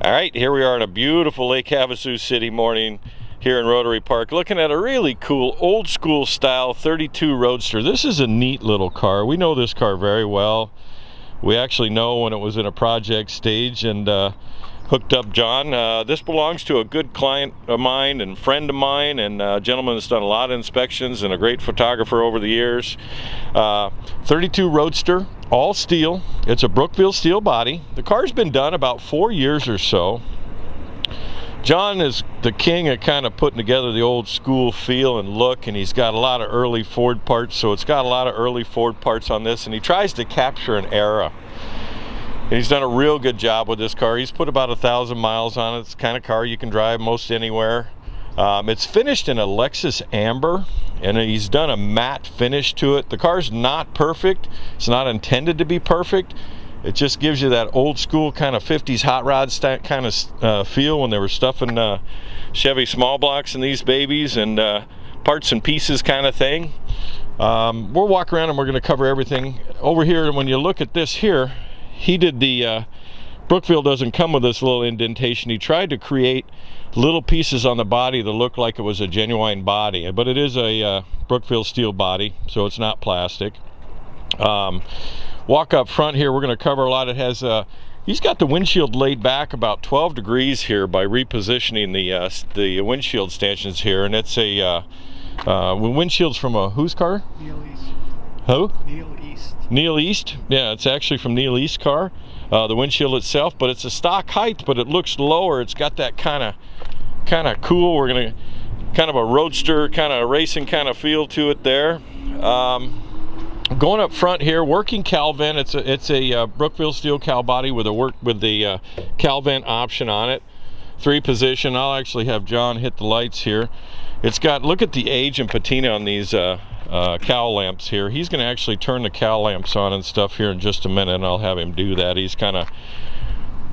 All right, here we are in a beautiful Lake Havasu City morning here in Rotary Park, looking at a really cool old school style 32 Roadster. This is a neat little car. We know this car very well. We actually know when it was in a project stage and hooked up John. This belongs to a good client of mine and friend of mine, and a gentleman that's done a lot of inspections and a great photographer over the years. 32 Roadster, all steel. It's a Brookville steel body. The car's been done about 4 years or so. John is the king of kind of putting together the old school feel and look, and he's got a lot of early Ford parts, so it's got a lot of early Ford parts on this, and he tries to capture an era. And he's done a real good job with this car. He's put about 1,000 miles on it. It's the kind of car you can drive most anywhere. It's finished in a Lexus Amber, and he's done a matte finish to it. The car's not perfect. It's not intended to be perfect. It just gives you that old school kind of 50s hot rod kind of feel when they were stuffing Chevy small blocks in these babies and parts and pieces kind of thing. We'll walk around and we're going to cover everything. Over here, when you look at this here, he did the Brookville doesn't come with this little indentation. He tried to create little pieces on the body that look like it was a genuine body, but it is a Brookville steel body, so it's not plastic. Walk up front here, we're going to cover a lot. It has he's got the windshield laid back about 12 degrees here by repositioning the windshield stanchions here, and it's a windshield's from a whose car? Neil East. Who? Neil East. Neil East? Yeah, it's actually from Neil East car. The windshield itself, but it's a stock height, but it looks lower. It's got that kind of cool. We're gonna kind of a roadster, kind of racing kind of feel to it there. Going up front here, working cowl vent. It's a Brookville steel cowl body with the cowl vent option on it. 3-position. I'll actually have John hit the lights here. It's got, look at the age and patina on these cowl lamps here. He's going to actually turn the cowl lamps on and stuff here in just a minute, and I'll have him do that. He's kind of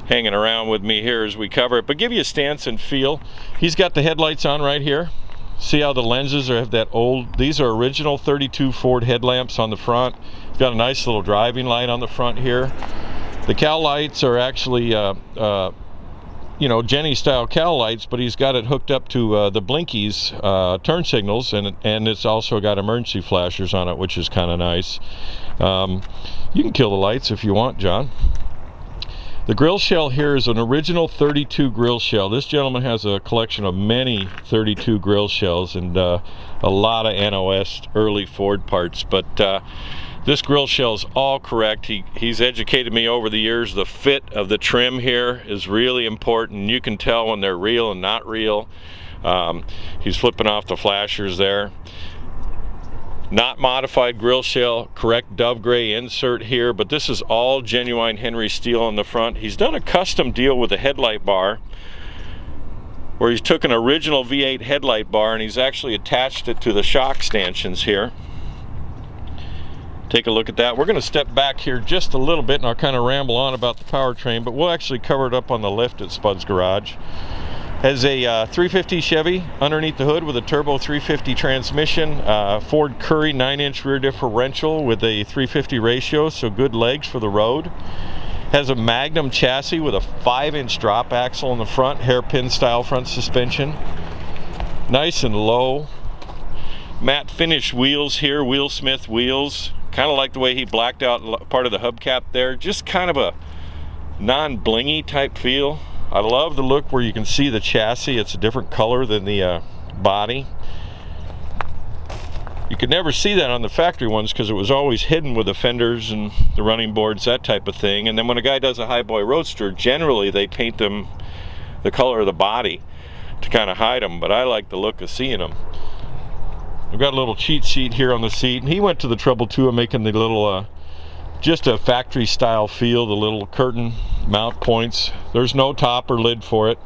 hanging around with me here as we cover it, but give you a stance and feel. He's got the headlights on right here. See how the lenses have that old, these are original 32 Ford headlamps on the front. It's got a nice little driving light on the front here. The cowl lights are actually you know, Jenny style cowl lights, but he's got it hooked up to the blinkies turn signals, and it's also got emergency flashers on it, which is kind of nice. You can kill the lights if you want, John. The grill shell here is an original 32 grill shell. This gentleman has a collection of many 32 grill shells and a lot of NOS early Ford parts, but this grill shell is all correct. He's educated me over the years. The fit of the trim here is really important. You can tell when they're real and not real. He's flipping off the flashers there. Not modified grill shell, correct dove gray insert here, but this is all genuine Henry steel on the front. He's done a custom deal with the headlight bar where he's took an original V8 headlight bar and he's actually attached it to the shock stanchions here. Take a look at that. We're going to step back here just a little bit and I'll kind of ramble on about the powertrain, but we'll actually cover it up on the lift at Spud's Garage. Has a 350 Chevy underneath the hood with a turbo 350 transmission, Ford Currie 9-inch rear differential with a 350 ratio, so good legs for the road. Has a Magnum chassis with a 5-inch drop axle in the front, hairpin style front suspension. Nice and low. Matte finish wheels here, Wheelsmith wheels. Kind of like the way he blacked out part of the hubcap there. Just kind of a non-blingy type feel. I love the look where you can see the chassis. It's a different color than the body. You could never see that on the factory ones because it was always hidden with the fenders and the running boards, that type of thing. And then when a guy does a Highboy Roadster, generally they paint them the color of the body to kind of hide them, but I like the look of seeing them. We've got a little cheat sheet here on the seat, and he went to the trouble too of making the little just a factory style feel, the little curtain mount points. There's no top or lid for it.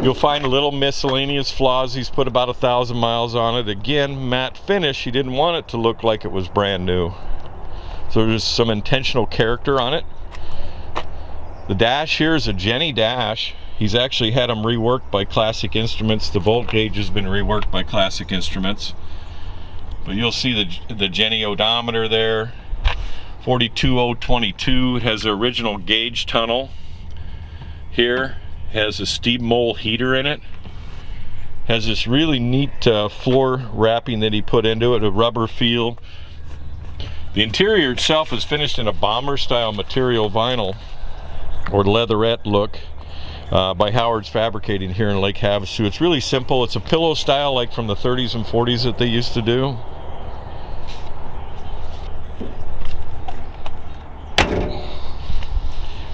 You'll find little miscellaneous flaws. He's put about 1,000 miles on it. Again, matte finish. He didn't want it to look like it was brand new, so there's some intentional character on it. The dash here is a Jenny dash. He's actually had them reworked by Classic Instruments. The volt gauge has been reworked by Classic Instruments. But you'll see the Jenny odometer there. 42022. It has the original gauge tunnel here. Has a steam mole heater in it. Has this really neat floor wrapping that he put into it, a rubber feel. The interior itself is finished in a bomber style material vinyl or leatherette look by Howard's Fabricating here in Lake Havasu. It's really simple. It's a pillow style like from the 30s and 40s that they used to do.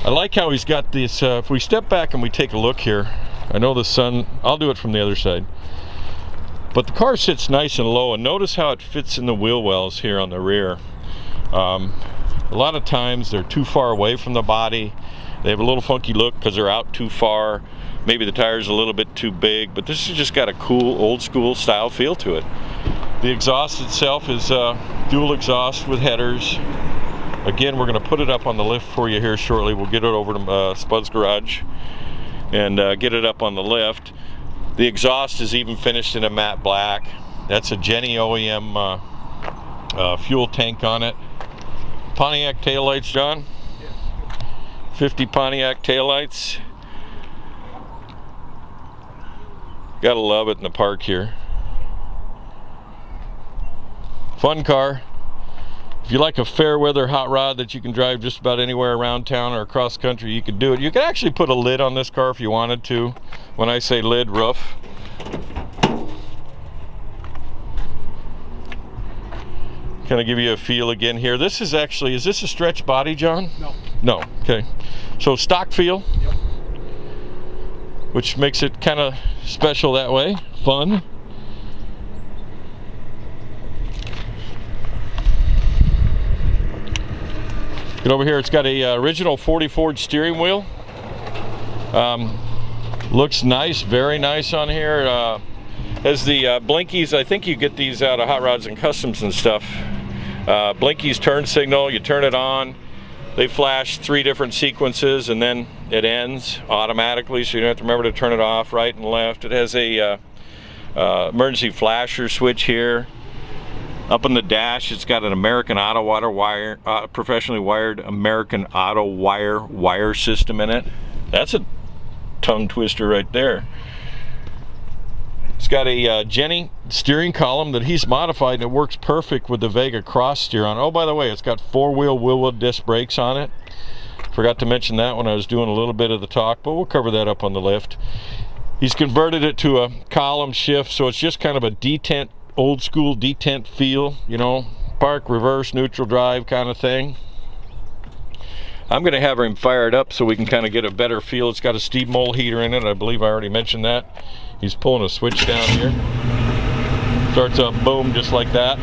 I like how he's got this, if we step back and we take a look here, I know the sun, I'll do it from the other side, but the car sits nice and low, and notice how it fits in the wheel wells here on the rear. A lot of times they're too far away from the body. They have a little funky look because they're out too far. Maybe the tire's a little bit too big, but this has just got a cool old school style feel to it. The exhaust itself is dual exhaust with headers. Again, we're going to put it up on the lift for you here shortly. We'll get it over to Spud's garage and get it up on the lift. The exhaust is even finished in a matte black. That's a Jenny OEM fuel tank on it. Pontiac taillights, John? Yeah. 50 Pontiac taillights. Gotta love it in the park here. Fun car. If you like a fair weather hot rod that you can drive just about anywhere around town or across country, you can do it. You can actually put a lid on this car if you wanted to. When I say lid, roof. Kind of give you a feel again here. This is actually, is this a stretch body, John? No. No, okay. So stock feel. Yep. Which makes it kind of special that way. Fun. Get over here, it's got a original 40 Ford steering wheel. Looks nice, very nice on here. Has the blinkies, I think you get these out of Hot Rods and Customs and stuff. Blinkies turn signal, you turn it on. They flash 3 different sequences and then it ends automatically, so you don't have to remember to turn it off right and left. It has a emergency flasher switch here. Up on the dash, it's got an American Auto wire, professionally wired American Auto wire system in it. That's a tongue twister right there. It's got a Jenny steering column that he's modified, and it works perfect with the Vega cross steer on. Oh, by the way, it's got 4-wheel wheel disc brakes on it. Forgot to mention that when I was doing a little bit of the talk, but we'll cover that up on the lift. He's converted it to a column shift, so it's just kind of a detent, old school detent feel, you know, park, reverse, neutral drive kind of thing. I'm going to have him fire it up so we can kind of get a better feel. It's got a steam mole heater in it. I believe I already mentioned that. He's pulling a switch down here. Starts up, boom, just like that.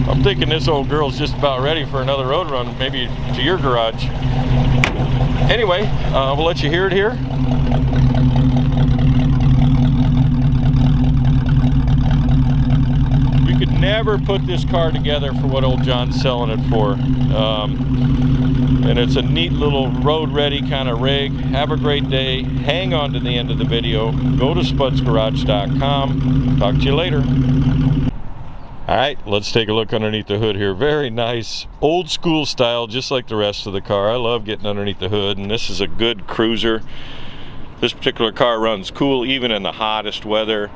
I'm thinking this old girl's just about ready for another road run, maybe to your garage. Anyway, we'll let you hear it here. You could never put this car together for what old John's selling it for. And it's a neat little road-ready kind of rig. Have a great day. Hang on to the end of the video. Go to spudsgarage.com. Talk to you later. All right, let's take a look underneath the hood here. Very nice, old school style, just like the rest of the car. I love getting underneath the hood, and this is a good cruiser. This particular car runs cool even in the hottest weather.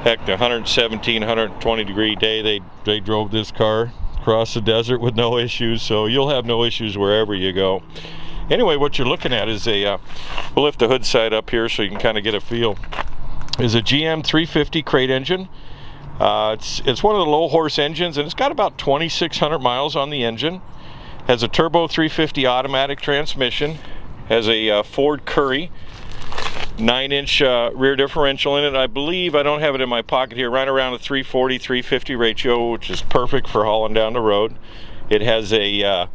Heck, the 117, 120 degree day, they drove this car across the desert with no issues, so you'll have no issues wherever you go. Anyway, what you're looking at is a, we'll lift the hood side up here so you can kind of get a feel, is a GM 350 crate engine. It's one of the low horse engines, and it's got about 2,600 miles on the engine. Has a turbo 350 automatic transmission. Has a Ford Currie 9-inch rear differential in it. I believe, I don't have it in my pocket here, right around a 340, 350 ratio, which is perfect for hauling down the road. It has a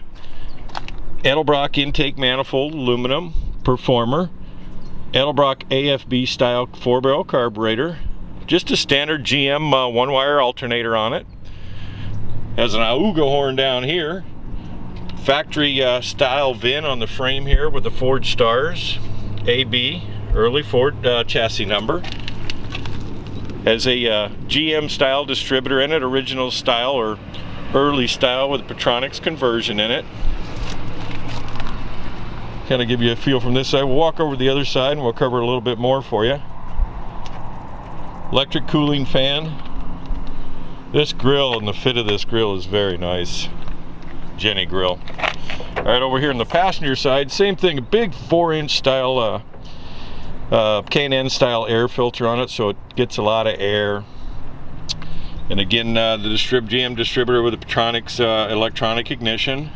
Edelbrock intake manifold, aluminum, performer, Edelbrock AFB style 4-barrel carburetor, just a standard GM one-wire alternator on it. Has an Auga horn down here, factory style VIN on the frame here with the Ford stars, AB, early Ford chassis number. Has a GM style distributor in it, original style or early style with Patronics conversion in it. Kind of give you a feel from this side. We'll walk over to the other side and we'll cover a little bit more for you. Electric cooling fan. This grill and the fit of this grill is very nice. Jenny grill. All right, over here on the passenger side, same thing, a big 4-inch style K&N style air filter on it, so it gets a lot of air. And again, the GM distributor with the Patronics electronic ignition.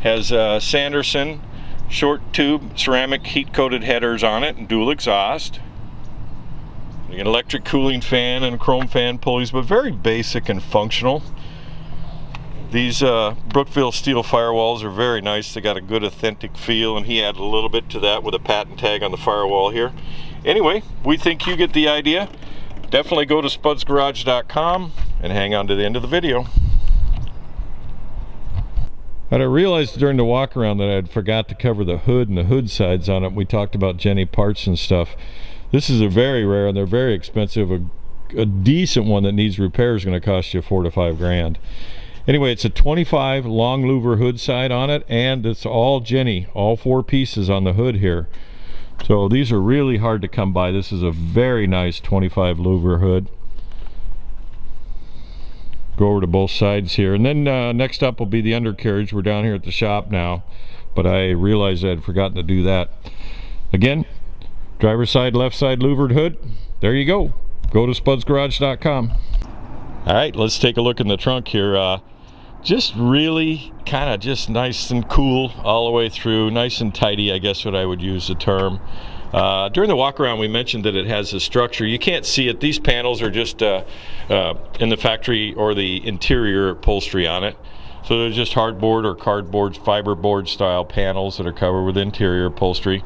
Has Sanderson short tube ceramic heat coated headers on it and dual exhaust. An electric cooling fan and chrome fan pulleys, but very basic and functional. These Brookville steel firewalls are very nice. They got a good authentic feel, and he added a little bit to that with a patent tag on the firewall here. Anyway, we think you get the idea. Definitely go to spudsgarage.com and hang on to the end of the video. And I realized during the walk around that I had forgot to cover the hood and the hood sides on it. We talked about Jenny parts and stuff. This is a very rare and they're very expensive. A decent one that needs repair is going to cost you $4 to $5 grand. Anyway, it's a 25 long louver hood side on it, and it's all Jenny, all 4 pieces on the hood here. So these are really hard to come by. This is a very nice 25 louver hood. Go over to both sides here, and then next up will be the undercarriage. We're down here at the shop now, but I realized I had forgotten to do that. Again, driver's side, left side louvered hood. There you go. Go to spudsgarage.com. All right, let's take a look in the trunk here. Just really kind of just nice and cool all the way through, nice and tidy, I guess what I would use the term. During the walk around we mentioned that it has a structure. You can't see it. These panels are just in the factory or the interior upholstery on it. So they're just hardboard or cardboard, fiberboard style panels that are covered with interior upholstery.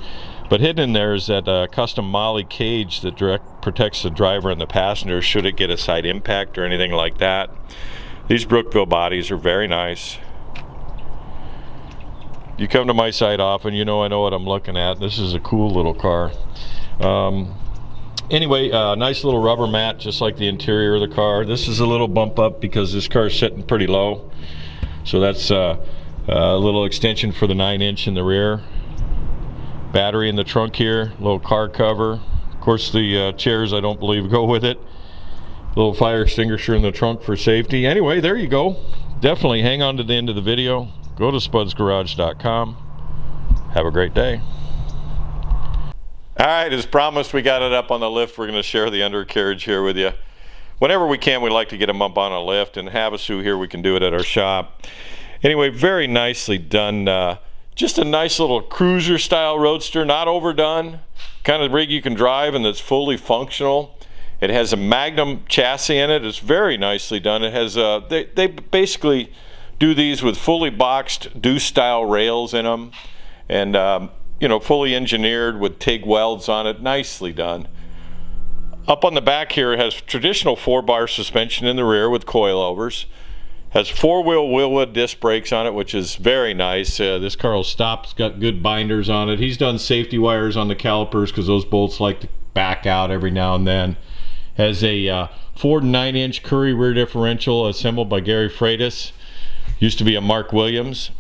But hidden in there is that custom Molly cage that protects the driver and the passenger should it get a side impact or anything like that. These Brookville bodies are very nice. You come to my site often, you know I know what I'm looking at. This is a cool little car. Anyway, nice little rubber mat, just like the interior of the car. This is a little bump up because this car is sitting pretty low. So that's a little extension for the 9-inch in the rear. Battery in the trunk here, little car cover. Of course the chairs I don't believe go with it. Little fire extinguisher in the trunk for safety. Anyway, there you go. Definitely hang on to the end of the video. Go to spudsgarage.com. Have a great day. Alright, as promised, we got it up on the lift. We're going to share the undercarriage here with you. Whenever we can, we like to get them up on a lift, and Havasu here, we can do it at our shop. Anyway, very nicely done. Just a nice little cruiser style Roadster, not overdone. Kind of rig you can drive and that's fully functional. It has a Magnum chassis in it. It's very nicely done. It has they basically do these with fully boxed deuce style rails in them, and you know, fully engineered with TIG welds on it. Nicely done. Up on the back here, it has traditional 4-bar suspension in the rear with coilovers. Has 4-wheel Wilwood disc brakes on it, which is very nice. This car will stop. It's got good binders on it. He's done safety wires on the calipers because those bolts like to back out every now and then. Has a Ford 9-inch Currie rear differential assembled by Gary Freitas. Used to be a Mark Williams.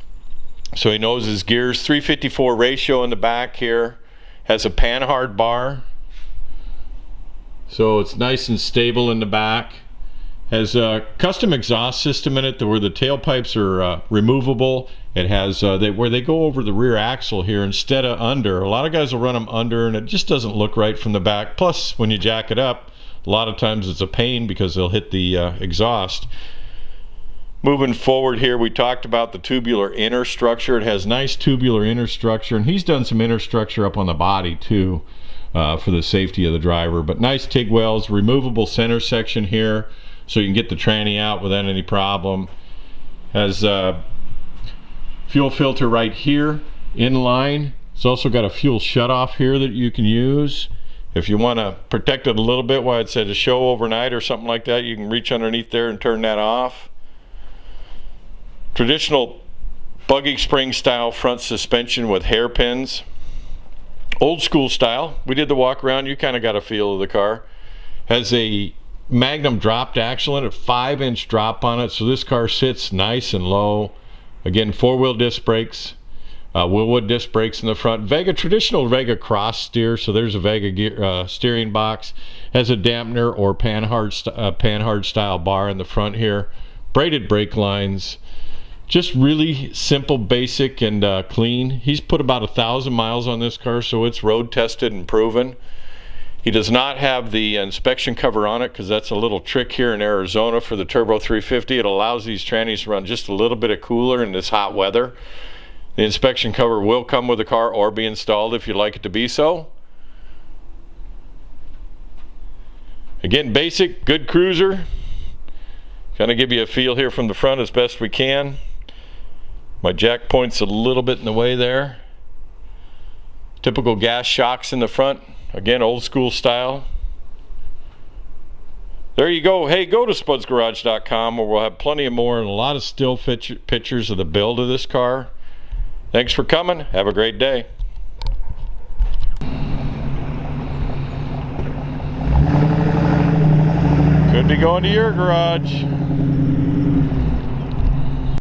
So he knows his gears. 354 ratio in the back here. Has a panhard bar. So it's nice and stable in the back. Has a custom exhaust system in it where the tailpipes are removable. It has where they go over the rear axle here instead of under. A lot of guys will run them under and it just doesn't look right from the back. Plus, when you jack it up, a lot of times it's a pain because they'll hit the exhaust. Moving forward here, we talked about the tubular inner structure. It has nice tubular inner structure, and he's done some inner structure up on the body too for the safety of the driver. But nice TIG welds, removable center section here so you can get the tranny out without any problem. Has fuel filter right here in line. It's also got a fuel shutoff here that you can use. If you want to protect it a little bit while it's at a show overnight or something like that, you can reach underneath there and turn that off. Traditional buggy spring style front suspension with hairpins. Old school style. We did the walk around, you kind of got a feel of the car. Has a Magnum dropped axle in it, 5-inch drop on it, so this car sits nice and low. Again, 4-wheel disc brakes, Willwood disc brakes in the front. Vega, traditional Vega cross steer, so there's a Vega gear, steering box. Has a dampener or panhard style bar in the front here. Braided brake lines. Just really simple, basic, and clean. He's put about 1,000 miles on this car, so it's road tested and proven. He does not have the inspection cover on it because that's a little trick here in Arizona for the Turbo 350. It allows these trannies to run just a little bit of cooler in this hot weather. The inspection cover will come with the car or be installed if you'd like it to be so. Again, basic, good cruiser. Kind of give you a feel here from the front as best we can. My jack point's a little bit in the way there. Typical gas shocks in the front. Again, old school style. There you go. Hey, go to spudsgarage.com where we'll have plenty of more and a lot of still pictures of the build of this car. Thanks for coming. Have a great day. Could be going to your garage.